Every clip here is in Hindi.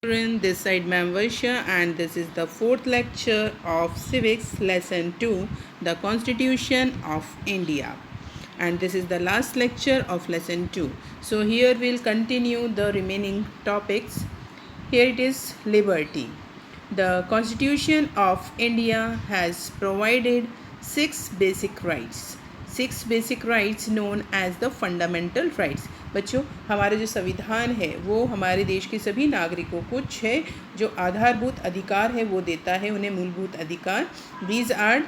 Children, this side Ma'am Vaishya, and this is the fourth lecture of Civics Lesson 2, the Constitution of India. And this is the last lecture of Lesson 2. So here we'll continue the remaining topics. Here it is liberty. The Constitution of India has provided 6 basic rights known as the fundamental rights. बच्चों, हमारा जो संविधान है वो हमारे देश के सभी नागरिकों को 6 जो आधारभूत अधिकार है वो देता है, उन्हें मूलभूत अधिकार. These are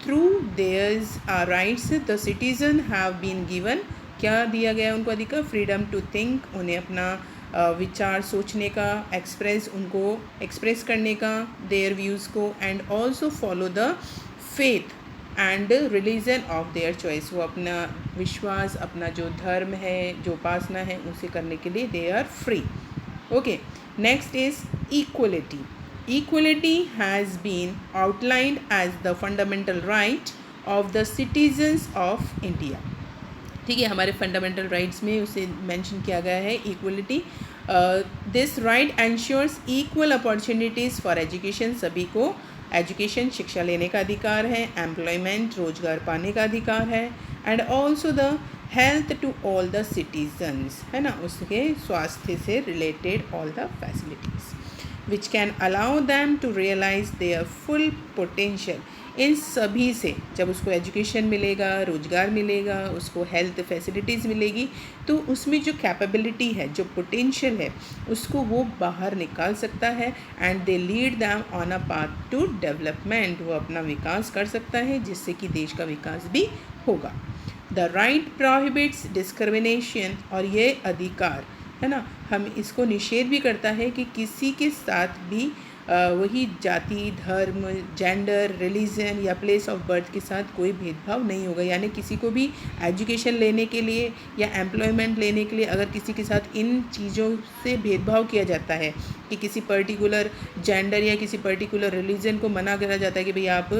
through theirs are rights the citizen have been given. क्या दिया गया उनको अधिकार? फ्रीडम टू थिंक, उन्हें अपना विचार सोचने का, उनको एक्सप्रेस करने का, देयर व्यूज़ को, and also follow the faith and religion of their choice. वो अपना विश्वास, अपना जो धर्म है, जो उपासना है, उसे करने के लिए they are free. Okay, next is equality. Equality has been outlined as the fundamental right of the citizens of India. ठीक है, हमारे फंडामेंटल राइट्स में उसे मेंशन किया गया है equality. This right ensures equal opportunities for education. सभी को एजुकेशन, शिक्षा लेने का अधिकार है. एम्प्लॉयमेंट, रोजगार पाने का अधिकार है. And also the health to all the citizens, है ना, उसके स्वास्थ्य से related all the facilities which can allow them to realize their full potential. इन सभी से जब उसको एजुकेशन मिलेगा, रोजगार मिलेगा, उसको हेल्थ फैसिलिटीज़ मिलेगी, तो उसमें जो कैपेबिलिटी है, जो पोटेंशियल है, उसको वो बाहर निकाल सकता है. And they lead them on a path to development. वो अपना विकास कर सकता है जिससे कि देश का विकास भी होगा. The right prohibits discrimination. और ये अधिकार, है ना, हम इसको निषेध भी करता है कि किसी के साथ भी वही जाति, धर्म, जेंडर, रिलीजन या प्लेस ऑफ बर्थ के साथ कोई भेदभाव नहीं होगा. यानी किसी को भी एजुकेशन लेने के लिए या एम्प्लॉयमेंट लेने के लिए अगर किसी के साथ इन चीज़ों से भेदभाव किया जाता है कि किसी पर्टिकुलर जेंडर या किसी पर्टिकुलर रिलीजन को मना करा जाता है कि भाई आप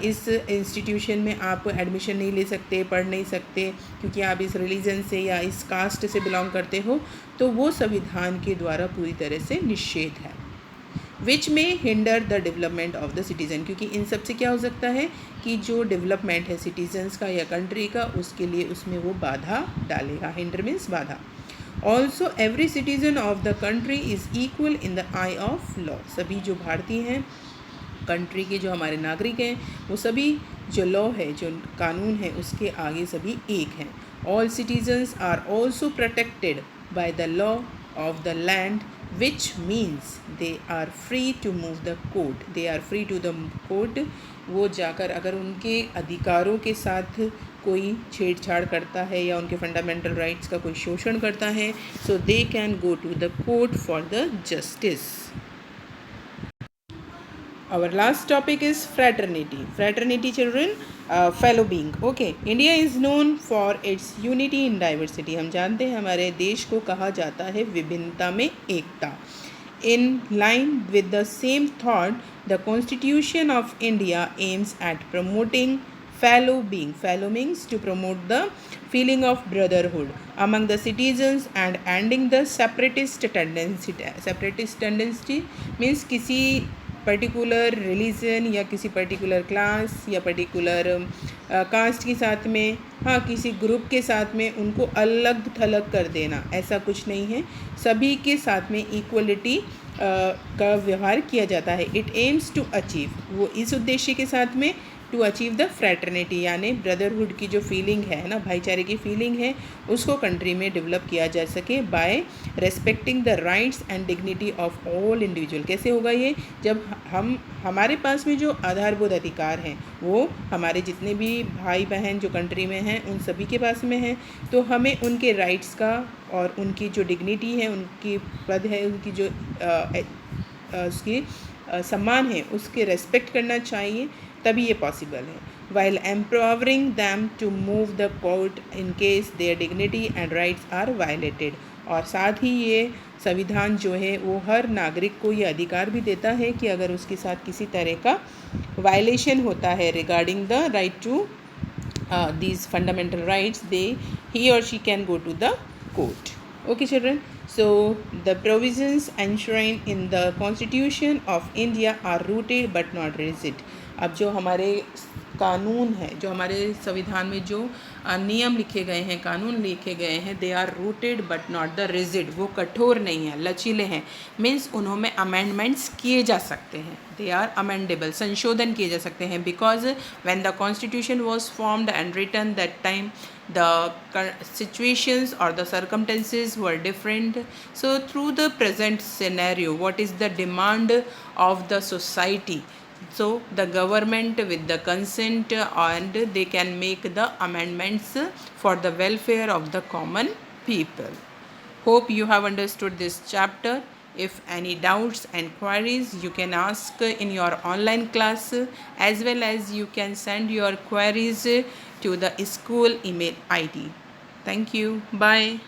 इस इंस्टीट्यूशन में आप एडमिशन नहीं ले सकते, पढ़ नहीं सकते क्योंकि आप इस रिलीजन से या इस कास्ट से बिलोंग करते हो, तो वो संविधान के द्वारा पूरी तरह से निषेध है. विच में hinder the development of the citizen. क्योंकि इन सब से क्या हो सकता है कि जो डेवलपमेंट है सिटीजन्स का या कंट्री का, उसके लिए उसमें वो बाधा डालेगा. हिंडर मीन्स बाधा. Also every citizen of the country is equal in the I of law. सभी जो भारतीय हैं, कंट्री के जो हमारे नागरिक हैं, वो सभी जो लॉ है, जो कानून है, उसके आगे सभी एक हैं. All citizens are also protected by the law of the land, which means they are free to move the court. They are free to the court. वो जाकर अगर उनके अधिकारों के साथ कोई छेड़छाड़ करता है या उनके फंडामेंटल राइट्स का कोई शोषण करता है, so they can go to the court for the justice. Our last topic is fraternity. Fraternity, children, fellow being. Okay, India is known for its unity in diversity. हम जानते हैं हमारे देश को कहा जाता है विभिन्नता में एकता. In line with the same thought, the Constitution of India aims at promoting fellow being. Fellow means to promote the feeling of brotherhood among the citizens and ending the separatist tendency. Separatist tendency means किसी पर्टिकुलर रिलीजन या किसी पर्टिकुलर क्लास या पर्टिकुलर कास्ट के साथ में, हाँ, किसी ग्रुप के साथ में उनको अलग थलग कर देना, ऐसा कुछ नहीं है. सभी के साथ में इक्वलिटी का व्यवहार किया जाता है. इट एम्स टू अचीव, वो इस उद्देश्य के साथ में टू अचीव द फ्रैटर्निटी, यानी ब्रदरहुड की जो फीलिंग है ना, भाईचारे की फीलिंग है, उसको कंट्री में डेवलप किया जा सके by respecting the rights and dignity of all individual. कैसे होगा ये? जब हमारे पास में जो आधारभूत अधिकार हैं वो हमारे जितने भी भाई बहन जो कंट्री में हैं उन सभी के पास में हैं, तो हमें उनके राइट्स का और उनकी जो डिग्निटी है, उनकी पद है, उनकी जो उसकी सम्मान है, उसके रेस्पेक्ट करना चाहिए, तभी ये पॉसिबल है. While empowering them to move the court in case their dignity and rights are violated. और साथ ही ये संविधान जो है वो हर नागरिक को ये अधिकार भी देता है कि अगर उसके साथ किसी तरह का वायलेशन होता है regarding the right to these fundamental rights, he or she can go to the court. Okay children, So the provisions enshrined in the Constitution of India are rooted but not rigid. अब जो हमारे कानून है, जो हमारे संविधान में जो नियम लिखे गए हैं, कानून लिखे गए हैं, they are rooted but not the rigid, वो कठोर नहीं है, लचीले हैं। मीन्स उन्होंने अमेंडमेंट्स किए जा सकते हैं, दे आर अमेंडेबल, संशोधन किए जा सकते हैं। Because when the constitution was formed and written that time the situations or the circumstances were different. So through the present scenario, what is the demand of the society, so the government with the consent and they can make the amendments for the welfare of the common people. Hope you have understood this chapter. If any doubts and queries, you can ask in your online class, as well as you can send your queries to the school email ID. Thank you. Bye.